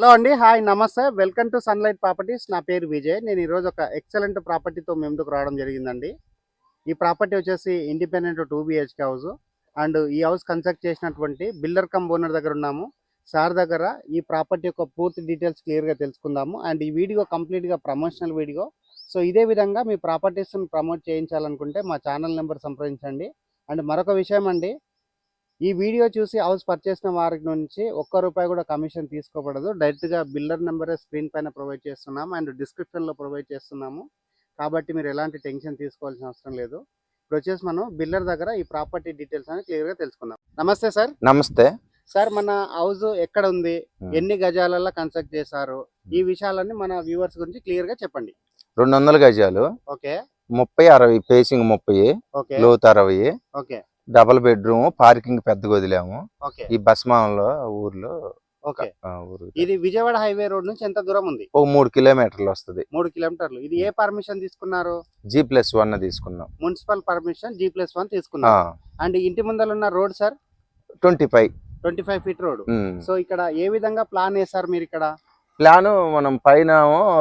Hello అండి, hi, నమస్తే, welcome to sunlight properties. నా పేరు విజయ్. నేను ఈరోజు ఒక ఎక్సలెంట్ ప్రాపర్టీతో మీ ముందుకు రావడం జరిగిందండి. ఈ ప్రాపర్టీ వచ్చేసి ఇండిపెండెంట్ 2 BHK హౌస్. అండ్ ఈ హౌస్ కన్స్ట్రక్ట్ చేసినటువంటి బిల్డర్ కమ్ ఓనర్ దగ్గర ఉన్నాము. సార్ దగ్గర ఈ ప్రాపర్టీ యొక్క పూర్తి డీటెయిల్స్ క్లియర్గా తెలుసుకుందాము. అండ్ ఈ వీడియో కంప్లీట్గా ప్రమోషనల్ వీడియో. సో ఇదే విధంగా మీ ప్రాపర్టీస్ని ప్రమోట్ చేయించాలనుకుంటే మా ఛానల్ నెంబర్ సంప్రదించండి. అండ్ మరొక విషయం అండి, ఈ వీడియో చూసి హౌస్ పర్చేసిన వారి నుంచి ₹1 కూడా కమిషన్ తీసుకోబడదు. డైరెక్ట్గా బిల్డర్ నెంబరే స్క్రీన్ పైన ప్రొవైడ్ చేస్తున్నాము అండ్ డిస్క్రిప్షన్లో ప్రొవైడ్ చేస్తున్నాము. కాబట్టి మీరు ఎలాంటి టెన్షన్ తీసుకోవాల్సిన అవసరం లేదు. ఇప్పుడు వచ్చేసి మనం బిల్డర్ దగ్గర ఈ ప్రాపర్టీ డీటెయిల్స్ అని క్లియర్గా తెలుసుకుందాం. నమస్తే సార్. నమస్తే సార్, మన హౌస్ ఎక్కడ ఉంది, ఎన్ని గజాలలో కన్స్ట్రక్ట్ చేశారు, ఈ విషయాలన్నీ మన వ్యూవర్స్ గురించి క్లియర్గా చెప్పండి. 200 గజాలు. ఓకే. 30-60 facing 30, okay. లోతు 60. ఓకే. డబుల్ బెడ్రూమ్, పార్కింగ్ పెద్దగా వదిలాము. ఓకే. ఈ బస్మాన్లో ఊర్లో. ఓకే. ఇది విజయవాడ హైవే రోడ్ నుంచి ఎంత దూరం ఉంది? ఓ 3 కిలోమీటర్లు వస్తుంది. 3 కిలోమీటర్లు. ఇది ఏ పర్మిషన్ తీసుకున్నారు? G+1 తీసుకున్నాం. మున్సిపల్ పర్మిషన్ G+1 తీసుకున్నారు. అండ్ ఇంటి ముందర ఉన్న road sir 25 feet road. So ఇక్కడ ఏ విధంగా ప్లాన్ వేసారు మీరు? ఇక్కడ ప్లాన్ మనం పైన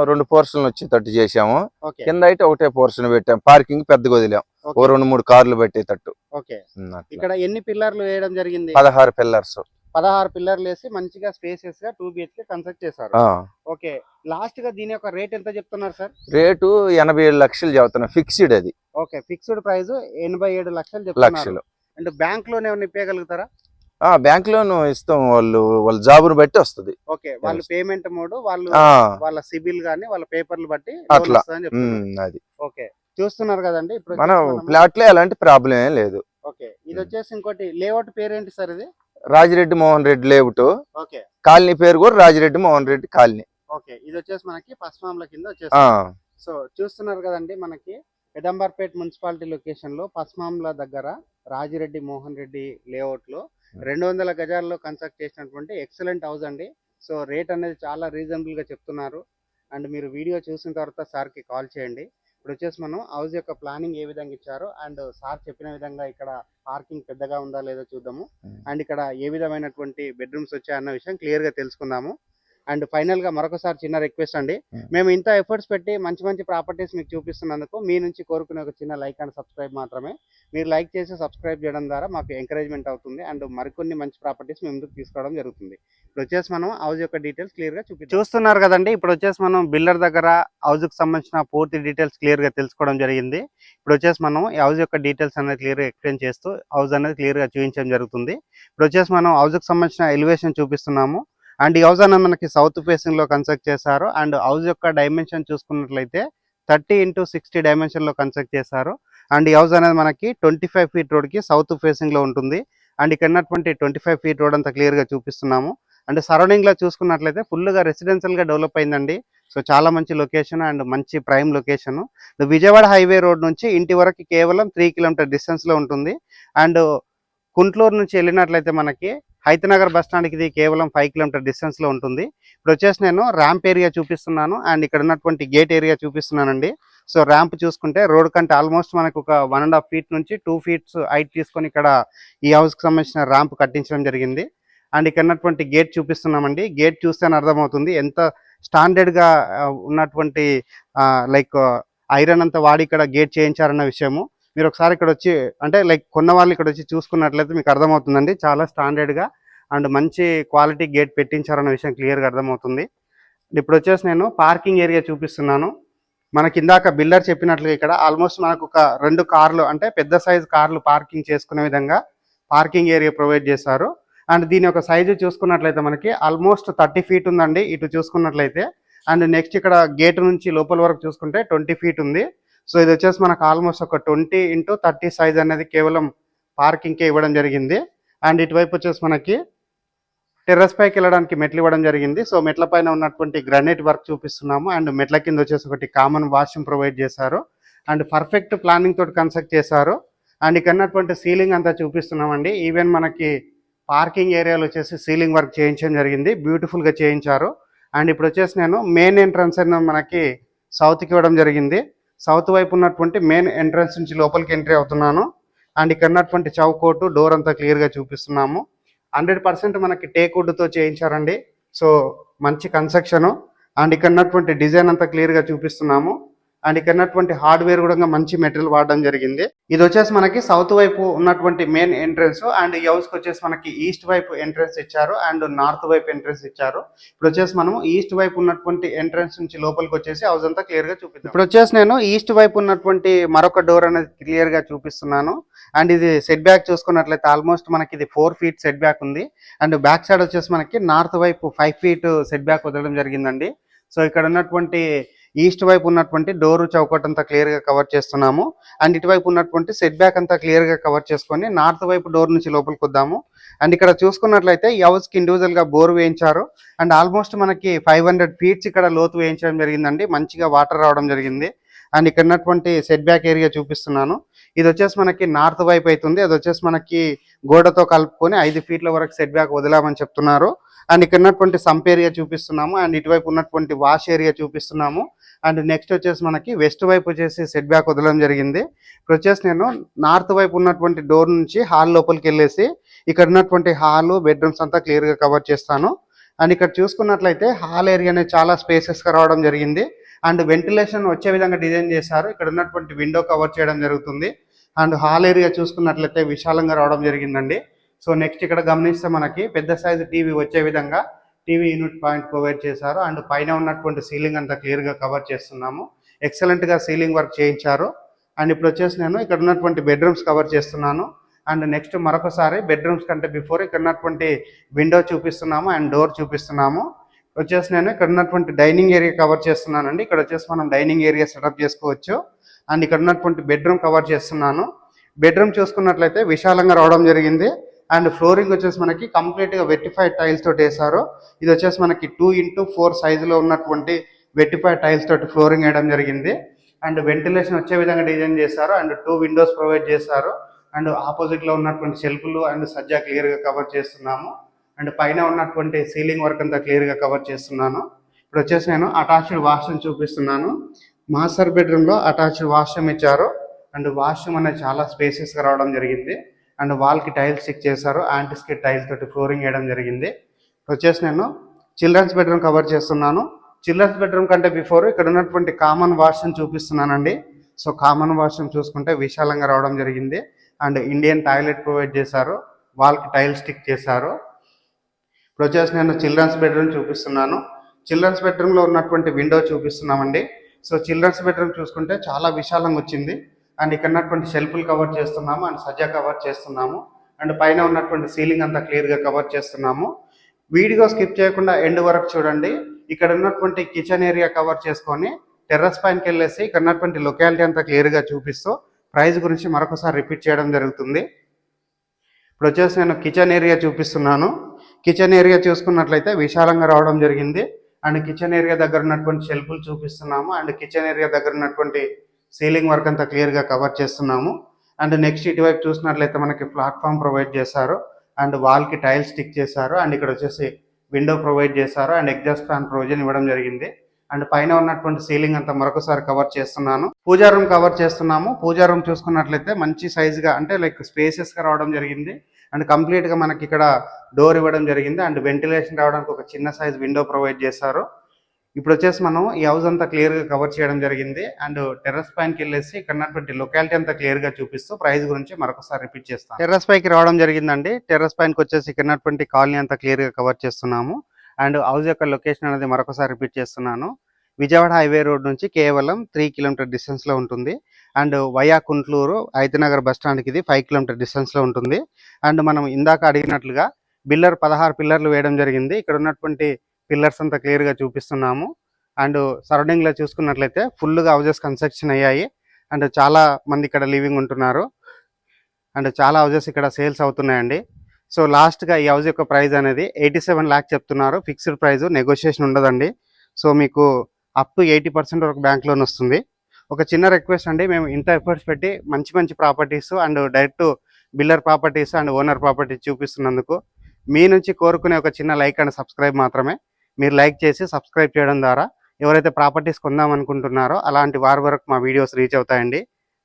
2 పోర్షన్లు వచ్చేటట్టు చేసాము. కింద అయితే ఒకటే పోర్షన్ పెట్టాం. పార్కింగ్ పెద్దగా వదిలాం, ఓ 2-3 కార్లు పెట్టేటట్టు. ఓకే. ఇక్కడ ఎన్ని పిల్లర్లు వేయడం జరిగింది? 16 పిల్లర్స్. 16 పిల్లర్లు వేసి మంచిగా స్పేసెస్ గా 2 BHK కన్స్ట్రక్ట్ చేశారు. ఓకే. లాస్ట్ గా దీని యొక్క రేట్ ఎంత చెప్తున్నారు సార్? రేటు 87 లక్షలు చెబుతున్నా, ఫిక్స్డ్ అది. ఓకే. ఫిక్స్డ్ ప్రైస్ 87 లక్షలు చెప్తున్నారు. అండ్ బ్యాంక్ లోన్ ఏమైనా ఇప్పగలుగుతారా? బ్యాంక్ లోన్ ఇస్తాం, వాళ్ళ జాబును బట్టి వస్తుంది. ఓకే. వాళ్ళు పేమెంట్ మోడ్, వాళ్ళ సిబిల్ గానీ వాళ్ళ పేపర్లు బట్టి అట్లా అది. ఓకే. చూస్తున్నారు కదండి, ఇప్పుడు మనం ఫ్లాట్ లో ఎలాంటి ప్రాబ్లం ఏం లేదు. ఓకే. ఇది వచ్చేసి ఇంకోటి లేఅవుట్ పేరేంటి సార్? ఇది Rajireddy Mohan Reddy layout. Okay. Colony పేరు కూడా రాజిరెడ్డి మోహన్ రెడ్డి కాలనీ. ఓకే. ఇది వచ్చేసి మనకి పస్మాంల కింద వచ్చేసి. సో చూస్తున్నారు కదండి, మనకి పెదంబర్పేట్ మున్సిపాలిటీ లొకేషన్ లో పస్మాంల దగ్గర రాజిరెడ్డి మోహన్ రెడ్డి లేఅవుట్ లో 200 గజాల్లో కన్స్ట్రక్ట్ చేసినటువంటి ఎక్సలెంట్ హౌస్ అండి. సో రేట్ అనేది చాలా రీజనబుల్ గా చెప్తున్నారు. అండ్ మీరు వీడియో చూసిన తర్వాత సార్ కి కాల్ చేయండి. ఇప్పుడు వచ్చేసి మనం హౌస్ యొక్క ప్లానింగ్ ఏ విధంగా ఇచ్చారో అండ్ సార్ చెప్పిన విధంగా ఇక్కడ పార్కింగ్ పెద్దగా ఉందా లేదో చూద్దాము. అండ్ ఇక్కడ ఏ విధమైనటువంటి బెడ్రూమ్స్ వచ్చాయన్న విషయం క్లియర్ గా తెలుసుకుందాము. అండ్ ఫైనల్ గా మరొకసారి చిన్న రిక్వెస్ట్ అండి, మేము ఇంత ఎఫర్ట్స్ పెట్టి మంచి ప్రాపర్టీస్ మీకు చూపిస్తున్నందుకు మీ నుంచి కోరుకునే ఒక చిన్న లైక్ అండ్ సబ్స్క్రైబ్ మాత్రమే. మీరు లైక్ చేసి సబ్స్క్రైబ్ చేయడం ద్వారా మాకు ఎంకరేజ్మెంట్ అవుతుంది అండ్ మరికొన్ని మంచి ప్రాపర్టీస్ మేము ముందుకు తీసుకోవడం జరుగుతుంది. ఇప్పుడు వచ్చేసి మనం హౌస్ యొక్క డీటెయిల్స్ క్లియర్ గా చూస్తున్నారు కదండి. ఇప్పుడు వచ్చేసి మనం బిల్డర్ దగ్గర హౌస్ కి సంబంధించిన పూర్తి డీటెయిల్స్ క్లియర్ గా తెలుసుకోవడం జరిగింది. ఇప్పుడు వచ్చేసి మనం హౌస్ యొక్క డీటెయిల్స్ అనేది క్లియర్ గా ఎక్స్ప్లెయిన్ చేస్తూ హౌస్ అనేది క్లియర్ గా చూపించడం జరుగుతుంది. ఇప్పుడు వచ్చేసి మనం హౌస్ కి సంబంధించిన ఎలివేషన్ చూపిస్తున్నాము. అండ్ ఈ హౌస్ అనేది మనకి సౌత్ ఫేసింగ్ లో కన్స్ట్రక్ట్ చేశారు. అండ్ హౌస్ యొక్క డైమెన్షన్ చూసుకున్నట్లయితే 30x60 డైమెన్షన్ లో కన్స్ట్రక్ట్ చేశారు. అండ్ ఈ హౌస్ అనేది మనకి 25 ఫీట్ రోడ్ కి సౌత్ ఫేసింగ్ లో ఉంటుంది. అండ్ ఇక్కడ ఉన్నటువంటి 25 ఫీట్ రోడ్ అంతా క్లియర్ గా చూపిస్తున్నాము. అండ్ సరౌండింగ్ లో చూసుకున్నట్లయితే ఫుల్ గా రెసిడెన్షియల్ గా డెవలప్ అయిందండి. సో చాలా మంచి లొకేషన్ అండ్ మంచి prime location. Vijayawada highway road నుంచి ఇంటి వరకు కేవలం 3 కిలోమీటర్ డిస్టెన్స్ లో ఉంటుంది. అండ్ కుంట్లూరు నుంచి వెళ్ళినట్లయితే మనకి హైతనగర్ బస్ స్టాండ్కి ఇది కేవలం 5 కిలోమీటర్ డిస్టెన్స్ లో ఉంటుంది. ఇప్పుడు వచ్చేసి నేను ర్యాంప్ ఏరియా చూపిస్తున్నాను అండ్ ఇక్కడ ఉన్నటువంటి గేట్ ఏరియా చూపిస్తున్నానండి. సో ర్యాంప్ చూసుకుంటే రోడ్ కంటే ఆల్మోస్ట్ మనకు ఒక 1.5 ఫీట్ నుంచి 2 ఫీట్స్ హైట్ తీసుకొని ఇక్కడ ఈ హౌస్ కి సంబంధించిన ర్యాంప్ కట్టించడం జరిగింది. అండ్ ఇక్కడ ఉన్నటువంటి గేట్ చూపిస్తున్నామండి. గేట్ చూస్తేనే అర్థమవుతుంది ఎంత స్టాండర్డ్ గా ఉన్నటువంటి లైక్ ఐరన్ అంతా వాడి ఇక్కడ గేట్ చేయించారన్న విషయము మీరు ఒకసారి ఇక్కడ వచ్చి అంటే లైక్ కొన్న వాళ్ళు ఇక్కడ వచ్చి చూసుకున్నట్లయితే మీకు అర్థమవుతుందండి. చాలా స్టాండర్డ్ గా అండ్ మంచి క్వాలిటీ గేట్ పెట్టించారన్న విషయం క్లియర్ గా అర్థమవుతుంది. ఇప్పుడు వచ్చేసి నేను పార్కింగ్ ఏరియా చూపిస్తున్నాను. మనకి ఇందాక బిల్డర్ చెప్పినట్లుగా ఇక్కడ ఆల్మోస్ట్ మనకు ఒక 2 కార్లు అంటే పెద్ద సైజ్ కార్లు పార్కింగ్ చేసుకునే విధంగా పార్కింగ్ ఏరియా ప్రొవైడ్ చేశారు. అండ్ దీని యొక్క సైజు చూసుకున్నట్లయితే మనకి ఆల్మోస్ట్ 30 ఫీట్ ఉందండి ఇటు చూసుకున్నట్లయితే. అండ్ నెక్స్ట్ ఇక్కడ గేట్ నుంచి లోపల వరకు చూసుకుంటే 20 ఫీట్ ఉంది. సో ఇది వచ్చేసి మనకు ఆల్మోస్ట్ ఒక 20x30 సైజ్ అనేది కేవలం పార్కింగ్కే ఇవ్వడం జరిగింది. అండ్ ఇటువైపు వచ్చేసి మనకి టెర్రస్ పైకి వెళ్ళడానికి మెట్లు ఇవ్వడం జరిగింది. సో మెట్ల పైన ఉన్నటువంటి గ్రానైట్ వర్క్ చూపిస్తున్నాము. అండ్ మెట్ల కింద వచ్చేసి ఒకటి కామన్ వాష్రూమ్ ప్రొవైడ్ చేశారు. అండ్ పర్ఫెక్ట్ ప్లానింగ్ తోటి కన్స్ట్రక్ట్ చేశారు. అండ్ ఇక్కడ ఉన్నటువంటి సీలింగ్ అంతా చూపిస్తున్నామండి. ఈవెన్ మనకి పార్కింగ్ ఏరియాలో వచ్చేసి సీలింగ్ వర్క్ చేయించడం జరిగింది, బ్యూటిఫుల్ గా చేయించారు. అండ్ ఇప్పుడు వచ్చేసి నేను మెయిన్ ఎంట్రన్స్ మనకి సౌత్కి ఇవ్వడం జరిగింది. సౌత్ వైపు ఉన్నటువంటి మెయిన్ ఎంట్రన్స్ నుంచి లోపలికి ఎంట్రీ అవుతున్నాను. అండ్ ఇక్కడ ఉన్నటువంటి చౌకోటు డోర్ అంతా క్లియర్ గా చూపిస్తున్నాము. 100% మనకి టేక్ వుడ్ తో చేయించారండి. సో మంచి కన్స్ట్రక్షన్ అండ్ ఇక్కడ ఉన్నటువంటి డిజైన్ అంతా క్లియర్ గా చూపిస్తున్నాము. అండ్ ఇక్కడ ఉన్నటువంటి హార్డ్వేర్ కూడా మంచి మెటీరియల్ వాడడం జరిగింది. ఇది వచ్చేసి మనకి సౌత్ వైపు ఉన్నటువంటి మెయిన్ ఎంట్రన్స్ అండ్ ఈ హౌస్ కి వచ్చేసి మనకి ఈస్ట్ వైపు ఎంట్రన్స్ ఇచ్చారు అండ్ నార్త్ వైపు ఎంట్రన్స్ ఇచ్చారు. ఇప్పుడు వచ్చేసి మనం ఈస్ట్ వైపు ఉన్నటువంటి ఎంట్రన్స్ నుంచి లోపలికి వచ్చేసి హౌస్ అంతా క్లియర్ గా చూపిస్తాం. ఇప్పుడు వచ్చేసి నేను ఈస్ట్ వైపు ఉన్నటువంటి మరొక డోర్ అనేది క్లియర్ గా చూపిస్తున్నాను. అండ్ ఇది సెట్ బ్యాక్ చూసుకున్నట్లయితే ఆల్మోస్ట్ మనకి ఇది 4 feet సెట్ బ్యాక్ ఉంది. అండ్ బ్యాక్ సైడ్ వచ్చేసి మనకి నార్త్ వైపు 5 feet సెట్ బ్యాక్ వదలడం జరిగిందండి. సో ఇక్కడ ఉన్నటువంటి ఈస్ట్ వైపు ఉన్నటువంటి డోర్ చౌకట్ అంతా క్లియర్ గా కవర్ చేస్తున్నాము. అండ్ ఇటువైపు ఉన్నటువంటి సెట్ బ్యాక్ అంతా క్లియర్ గా కవర్ చేసుకొని నార్త్ వైపు డోర్ నుంచి లోపలికి వద్దాము. అండ్ ఇక్కడ చూసుకున్నట్లయితే ఈ హౌస్ కి ఇండివిజువల్ గా బోర్ వేయించారు. అండ్ ఆల్మోస్ట్ మనకి 500 feet ఇక్కడ లోతు వేయించడం జరిగిందండి. మంచిగా వాటర్ రావడం జరిగింది. అండ్ ఇక్కడ ఉన్నటువంటి సెట్ బ్యాక్ ఏరియా చూపిస్తున్నాను. ఇది వచ్చేసి మనకి నార్త్ వైపు అవుతుంది. అది వచ్చేసి మనకి గోడతో కలుపుకొని 5 feet వరకు సెట్ బ్యాక్ వదిలామని చెప్తున్నారు. అండ్ ఇక్కడ ఉన్నటువంటి సంప్ ఏరియా చూపిస్తున్నాము. అండ్ ఇటువైపు ఉన్నటువంటి వాష్ ఏరియా చూపిస్తున్నాము. అండ్ నెక్స్ట్ వచ్చేసి మనకి వెస్ట్ వైపు వచ్చేసి సెట్ బ్యాక్ వదలడం జరిగింది. ఇప్పుడు వచ్చేసి నేను నార్త్ వైపు ఉన్నటువంటి డోర్ నుంచి హాల్ లోపలికి వెళ్ళేసి ఇక్కడ ఉన్నటువంటి హాల్ బెడ్రూమ్స్ అంతా క్లియర్ గా కవర్ చేస్తాను. అండ్ ఇక్కడ చూసుకున్నట్లయితే హాల్ ఏరియా అనేది చాలా స్పేసెస్ గా రావడం జరిగింది. అండ్ వెంటిలేషన్ వచ్చే విధంగా డిజైన్ చేశారు. ఇక్కడ ఉన్నటువంటి విండో కవర్ చేయడం జరుగుతుంది. అండ్ హాల్ ఏరియా చూసుకున్నట్లయితే విశాలంగా రావడం జరిగిందండి. సో నెక్స్ట్ ఇక్కడ గమనిస్తే మనకి పెద్ద సైజు టీవీ వచ్చే విధంగా టీవీ యూనిట్ పాయింట్ ప్రొవైడ్ చేశారు. అండ్ పైన ఉన్నటువంటి సీలింగ్ అంతా క్లియర్ గా కవర్ చేస్తున్నాము. ఎక్సలెంట్ గా సీలింగ్ వర్క్ చేయించారు. అండ్ ఇప్పుడు వచ్చేసి నేను ఇక్కడ ఉన్నటువంటి బెడ్రూమ్స్ కవర్ చేస్తున్నాను. అండ్ నెక్స్ట్ మరొకసారి బెడ్రూమ్స్ కంటే బిఫోర్ ఇక్కడ ఉన్నటువంటి విండో చూపిస్తున్నాము అండ్ డోర్ చూపిస్తున్నాము. వచ్చేసి నేను ఇక్కడ ఉన్నటువంటి డైనింగ్ ఏరియా కవర్ చేస్తున్నానండి. ఇక్కడ వచ్చేసి మనం డైనింగ్ ఏరియా సెటప్ చేసుకోవచ్చు. అండ్ ఇక్కడ ఉన్నటువంటి బెడ్రూమ్ కవర్ చేస్తున్నాను. బెడ్రూమ్ చూసుకున్నట్లయితే విశాలంగా రావడం జరిగింది. అండ్ ఫ్లోరింగ్ వచ్చేసి మనకి కంప్లీట్ గా వెట్టిఫైడ్ టైల్స్ తోటి వేశారు. ఇది వచ్చేసి మనకి 2x4 సైజులో ఉన్నటువంటి వెట్టిఫైడ్ టైల్స్ తోటి ఫ్లోరింగ్ వేయడం జరిగింది. అండ్ వెంటిలేషన్ వచ్చే విధంగా డిజైన్ చేశారు. అండ్ 2 windows ప్రొవైడ్ చేశారు. అండ్ ఆపోజిట్ లో ఉన్నటువంటి షెల్ఫ్లు అండ్ సజ్జా క్లియర్ గా కవర్ చేస్తున్నాము. అండ్ పైన ఉన్నటువంటి సీలింగ్ వర్క్ అంతా క్లియర్ గా కవర్ చేస్తున్నాను. ఇప్పుడు వచ్చేసి నేను అటాచ్డ్ వాష్రూమ్ చూపిస్తున్నాను. మాస్టర్ బెడ్రూమ్ లో అటాచ్డ్ వాష్రూమ్ ఇచ్చారు. అండ్ వాష్రూమ్ అనేది చాలా స్పేసెస్ గా రావడం జరిగింది. అండ్ వాల్ కి టైల్స్ స్టిక్ చేశారు. యాంటీ స్కిడ్ టైల్స్ తోటి ఫ్లోరింగ్ వేయడం జరిగింది. వచ్చేసి నేను చిల్డ్రన్స్ బెడ్రూమ్ కవర్ చేస్తున్నాను. చిల్డ్రన్స్ బెడ్రూమ్ కంటే బిఫోర్ ఇక్కడ ఉన్నటువంటి కామన్ వాష్రూమ్ చూపిస్తున్నానండి. సో కామన్ వాష్రూమ్ చూసుకుంటే విశాలంగా రావడం జరిగింది. అండ్ ఇండియన్ టాయిలెట్ ప్రొవైడ్ చేశారు. వాల్ కి టైల్స్ స్టిక్ చేశారు. ఇప్పుడు వచ్చేసి నేను చిల్డ్రన్స్ బెడ్రూమ్ చూపిస్తున్నాను. చిల్డ్రన్స్ బెడ్రూమ్ లో ఉన్నటువంటి విండో చూపిస్తున్నామండి. సో చిల్డ్రన్స్ బెడ్రూమ్ చూసుకుంటే చాలా విశాలంగా వచ్చింది. అండ్ ఇక్కడ ఉన్నటువంటి షెల్ఫ్లు కవర్ చేస్తున్నాము. అండ్ సజ్జా కవర్ చేస్తున్నాము. అండ్ పైన ఉన్నటువంటి సీలింగ్ అంతా క్లియర్ గా కవర్ చేస్తున్నాము. వీడియో స్కిప్ చేయకుండా ఎండ్ వరకు చూడండి. ఇక్కడ ఉన్నటువంటి కిచెన్ ఏరియా కవర్ చేసుకొని టెర్రస్ పైనకి వెళ్ళేసి ఇక్కడ ఉన్నటువంటి లొకాలిటీ అంతా క్లియర్ గా చూపిస్తూ ప్రైస్ గురించి మరొకసారి రిపీట్ చేయడం జరుగుతుంది. ఇప్పుడు వచ్చేసి నేను కిచెన్ ఏరియా చూపిస్తున్నాను. కిచెన్ ఏరియా చూసుకున్నట్లయితే విశాలంగా రావడం జరిగింది. అండ్ కిచెన్ ఏరియా దగ్గర ఉన్నటువంటి షెల్ఫ్లు చూపిస్తున్నాము. అండ్ కిచెన్ ఏరియా దగ్గర ఉన్నటువంటి సీలింగ్ వర్క్ అంతా క్లియర్ గా కవర్ చేస్తున్నాము. అండ్ నెక్స్ట్ ఇటువైపు చూసినట్లయితే మనకి ప్లాట్ఫామ్ ప్రొవైడ్ చేశారు. అండ్ వాల్ కి టైల్స్ స్టిక్ చేశారు. అండ్ ఇక్కడ వచ్చేసి విండో ప్రొవైడ్ చేశారు. అండ్ ఎగ్జాస్ట్ ఫ్యాన్ ప్రొవిజన్ ఇవ్వడం జరిగింది. అండ్ పైన ఉన్నటువంటి సీలింగ్ అంతా మరొకసారి కవర్ చేస్తున్నాను. పూజా రూమ్ కవర్ చేస్తున్నాము. పూజా రూమ్ చూసుకున్నట్లయితే మంచి సైజ్ గా అంటే లైక్ స్పేసెస్ గా రావడం జరిగింది. అండ్ కంప్లీట్ గా మనకి ఇక్కడ డోర్ ఇవ్వడం జరిగింది. అండ్ వెంటిలేషన్ రావడానికి ఒక చిన్న సైజ్ విండో ప్రొవైడ్ చేశారు. ఇప్పుడు వచ్చేసి మనం ఈ హౌస్ అంతా క్లియర్ గా కవర్ చేయడం జరిగింది. అండ్ టెర్రస్ పైకి వెళ్ళేసి ఇక్కడ ఉన్నటువంటి లొకాలిటీ అంతా క్లియర్ గా చూపిస్తూ ప్రైస్ గురించి మరొకసారి రిపీట్ చేస్తాం. టెర్రస్ పైకి రావడం జరిగిందండి. టెర్రస్ పైకి వచ్చేసి ఇక్కడ ఉన్నటువంటి కాలనీ అంతా క్లియర్ గా కవర్ చేస్తున్నాము. అండ్ హౌస్ యొక్క లొకేషన్ అనేది మరొకసారి రిపీట్ చేస్తున్నాను. విజయవాడ హైవే రోడ్ నుంచి కేవలం 3 kilometer డిస్టెన్స్ లో ఉంటుంది. అండ్ వయా కుంట్లూరు ఐతనగర్ బస్ స్టాండ్కి ఇది 5 kilometer డిస్టెన్స్ లో ఉంటుంది. అండ్ మనం ఇందాక అడిగినట్లుగా 16 పిల్లర్లు వేయడం జరిగింది. ఇక్కడ ఉన్నటువంటి పిల్లర్స్ అంతా క్లియర్ గా చూపిస్తున్నాము. అండ్ సరౌండింగ్ లో చూసుకున్నట్లయితే ఫుల్ గా హౌసెస్ కన్స్ట్రక్షన్ అయ్యాయి. అండ్ చాలా మంది ఇక్కడ లివింగ్ ఉంటున్నారు. అండ్ చాలా హౌసెస్ ఇక్కడ సేల్స్ అవుతున్నాయండి. సో లాస్ట్ గా ఈ హౌస్ యొక్క ప్రైస్ అనేది 87 lakhs చెప్తున్నారు. ఫిక్స్డ్ ప్రైస్, నెగోషియేషన్ ఉండదండి. సో మీకు అప్ టు 80% వరకు బ్యాంక్ లోన్ వస్తుంది. ఒక చిన్న రిక్వెస్ట్ అండి, మేము ఇంత ఎఫర్ట్స్ పెట్టి మంచి మంచి properties and direct builder properties and owner properties చూపిస్తున్నందుకు మీ నుంచి కోరుకునే ఒక చిన్న లైక్ అండ్ సబ్స్క్రైబ్ మాత్రమే. మీరు లైక్ చేసి సబ్స్క్రైబ్ చేయడం ద్వారా ఎవరైతే ప్రాపర్టీస్ కొందాం అనుకుంటున్నారో అలాంటి వారి వరకు మా వీడియోస్ రీచ్ అవుతాయండి.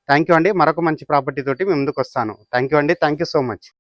థ్యాంక్ యూ అండి. మరొక మంచి ప్రాపర్టీ తోటి మీ ముందుకు వస్తాను. థ్యాంక్ యూ అండి. Thank you so much.